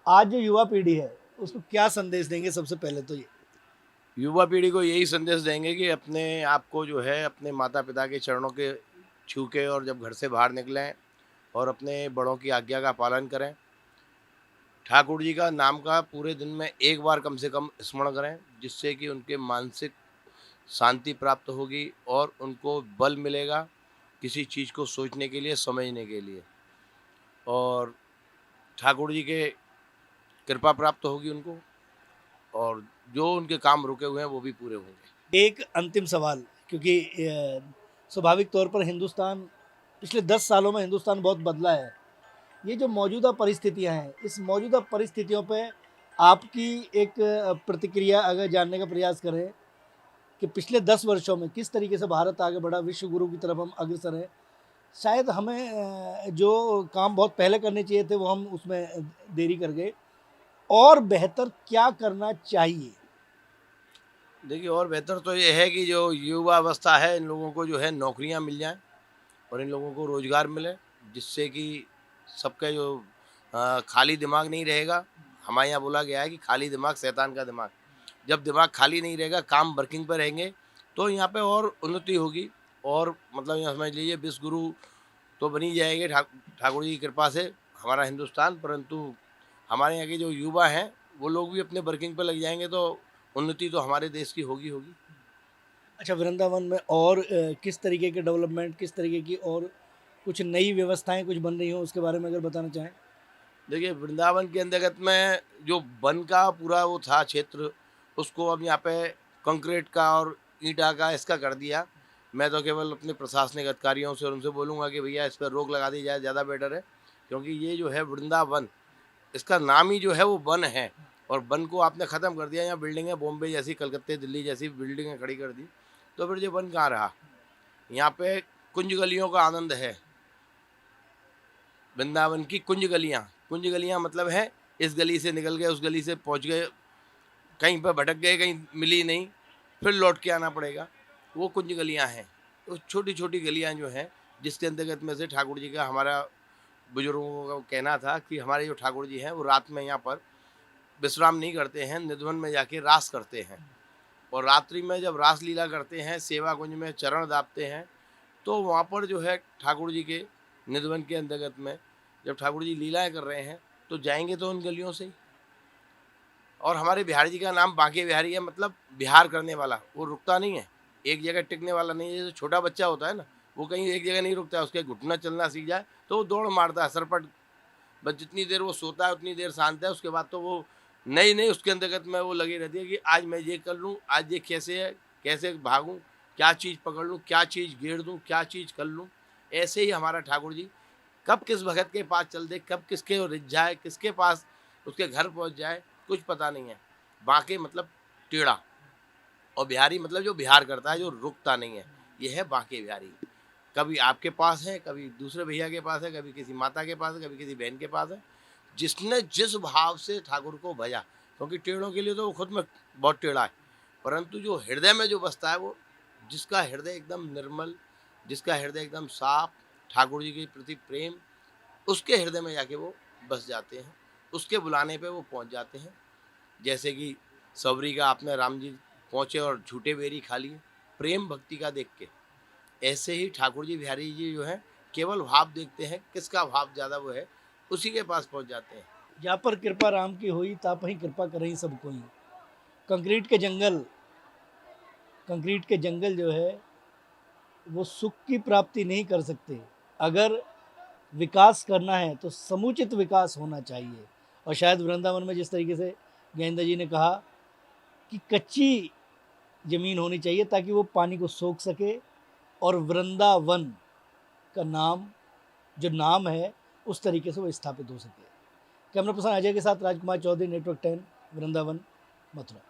आज जो युवा पीढ़ी है उसको क्या संदेश देंगे? सबसे पहले तो ये। युवा पीढ़ी को यही संदेश देंगे कि अपने आप को जो है अपने माता पिता के चरणों के छू के और जब घर से बाहर निकलें और अपने बड़ों की आज्ञा का पालन करें। ठाकुर जी का नाम का पूरे दिन में एक बार कम से कम स्मरण करें, जिससे कि उनके मानसिक शांति प्राप्त होगी और उनको बल मिलेगा किसी चीज़ को सोचने के लिए, समझने के लिए। और ठाकुर जी के कृपा प्राप्त होगी उनको, और जो उनके काम रुके हुए हैं वो भी पूरे होंगे। एक अंतिम सवाल, क्योंकि स्वाभाविक तौर पर हिंदुस्तान पिछले 10 सालों में हिंदुस्तान बहुत बदला है। ये जो मौजूदा परिस्थितियां हैं, इस मौजूदा परिस्थितियों पे आपकी एक प्रतिक्रिया अगर जानने का प्रयास करें कि पिछले 10 वर्षों में किस तरीके से भारत आगे बढ़ा, विश्व गुरु की तरफ हम अग्रसर हैं। शायद हमें जो काम बहुत पहले करने चाहिए थे वो हम उसमें देरी कर गए। और बेहतर क्या करना चाहिए? देखिए, और बेहतर तो ये है कि जो युवा अवस्था है, इन लोगों को जो है नौकरियां मिल जाएं और इन लोगों को रोजगार मिले, जिससे कि सबका जो खाली दिमाग नहीं रहेगा। हमारे यहाँ बोला गया है कि खाली दिमाग शैतान का दिमाग। जब दिमाग खाली नहीं रहेगा, काम वर्किंग पर रहेंगे, तो यहाँ पे और उन्नति होगी। और मतलब यहाँ समझ लीजिए विश्व गुरु तो बनी जाएंगे ठाकुर जी की कृपा से हमारा हिंदुस्तान। परंतु हमारे यहाँ के जो युवा हैं वो लोग भी अपने वर्किंग पर लग जाएंगे, तो उन्नति तो हमारे देश की होगी होगी। अच्छा, वृंदावन में और किस तरीके के डेवलपमेंट, किस तरीके की और कुछ नई व्यवस्थाएं कुछ बन रही हो, उसके बारे में अगर बताना चाहें? देखिए, वृंदावन के अंतर्गत में जो वन का पूरा वो था क्षेत्र, उसको अब यहाँ पे कंक्रीट का और ईंटा का इसका कर दिया। मैं तो केवल अपने प्रशासनिक अधिकारियों से और उनसे बोलूँगा कि भैया इस पर रोक लगा दी जाए, ज़्यादा बेटर है। क्योंकि ये जो है वृंदावन, इसका नाम ही जो है वो वन है, और वन को आपने ख़त्म कर दिया। यहाँ बिल्डिंगें बॉम्बे जैसी, कलकत्ते दिल्ली जैसी बिल्डिंगें खड़ी कर दी, तो फिर ये वन कहाँ रहा। यहाँ पे कुंज गलियों का आनंद है। वृंदावन की कुंज गलियाँ मतलब है इस गली से निकल गए, उस गली से पहुँच गए, कहीं पर भटक गए, कहीं मिली नहीं, फिर लौट के आना पड़ेगा। वो कुंज गलियाँ हैं। वो छोटी छोटी गलियाँ जो हैं, जिसके अंतर्गत में से ठाकुर जी का, हमारा बुजुर्गों का कहना था कि हमारे जो ठाकुर जी हैं वो रात में यहाँ पर विश्राम नहीं करते हैं, निधवन में जाके रास करते हैं। और रात्रि में जब रास लीला करते हैं, सेवा कुंज में चरण दापते हैं, तो वहाँ पर जो है ठाकुर जी के निधवन के अंतर्गत में जब ठाकुर जी लीलाएं कर रहे हैं, तो जाएंगे तो उन गलियों से ही। और हमारे बिहारी जी का नाम बांके बिहारी है, मतलब बिहार करने वाला। वो रुकता नहीं है, एक जगह टिकने वाला नहीं है। जैसे छोटा बच्चा होता है ना, वो कहीं एक जगह नहीं रुकता है, उसके घुटना चलना सीख जाए तो वो दौड़ मारता है सरपट। बस जितनी देर वो सोता है उतनी देर शांत है, उसके बाद तो वो नई नई उसके अंतर्गत में वो लगी रहती है कि आज मैं ये कर लूँ, आज ये कैसे है, कैसे भागूँ, क्या चीज़ पकड़ लूँ, क्या चीज़ घेर दूँ, क्या चीज़ कर लूँ। ऐसे ही हमारा ठाकुर जी कब किस भगत के पास चल दे, कब किसके रिझ जाए, किसके पास उसके घर पहुँच जाए, कुछ पता नहीं है। बांके मतलब टेढ़ा, और बिहारी मतलब जो बिहार करता है, जो रुकता नहीं है। ये है बांके बिहारी। कभी आपके पास है, कभी दूसरे भैया के पास है, कभी किसी माता के पास है, कभी किसी बहन के पास है। जिसने जिस भाव से ठाकुर को भजा, क्योंकि टेढ़ों के लिए तो वो खुद में बहुत टेढ़ा है, परंतु जो हृदय में जो बसता है, वो जिसका हृदय एकदम निर्मल, जिसका हृदय एकदम साफ, ठाकुर जी के प्रति प्रेम, उसके हृदय में जाके वो बस जाते हैं। उसके बुलाने पे वो पहुंच जाते हैं। जैसे कि सबरी का आपने राम जी पहुँचे और झूठे बेरी खा लिए, प्रेम भक्ति का देख के। ऐसे ही ठाकुर जी बिहारी जी जो हैं, केवल भाव देखते हैं, किसका भाव ज़्यादा वो है, उसी के पास पहुँच जाते हैं। जा पर कृपा राम की हुई, तापहि कृपा करही सब कोई। कंक्रीट के जंगल, कंक्रीट के जंगल जो है वो सुख की प्राप्ति नहीं कर सकते। अगर विकास करना है तो समुचित विकास होना चाहिए। और शायद वृंदावन में जिस तरीके से ज्ञानेंद्र जी ने कहा कि कच्ची ज़मीन होनी चाहिए ताकि वो पानी को सोख सके, और वृंदावन का नाम, जो नाम है, उस तरीके से वो स्थापित हो सके। कैमरा पर्सन अजय के साथ राजकुमार चौधरी, नेटवर्क 10, वृंदावन, मथुरा।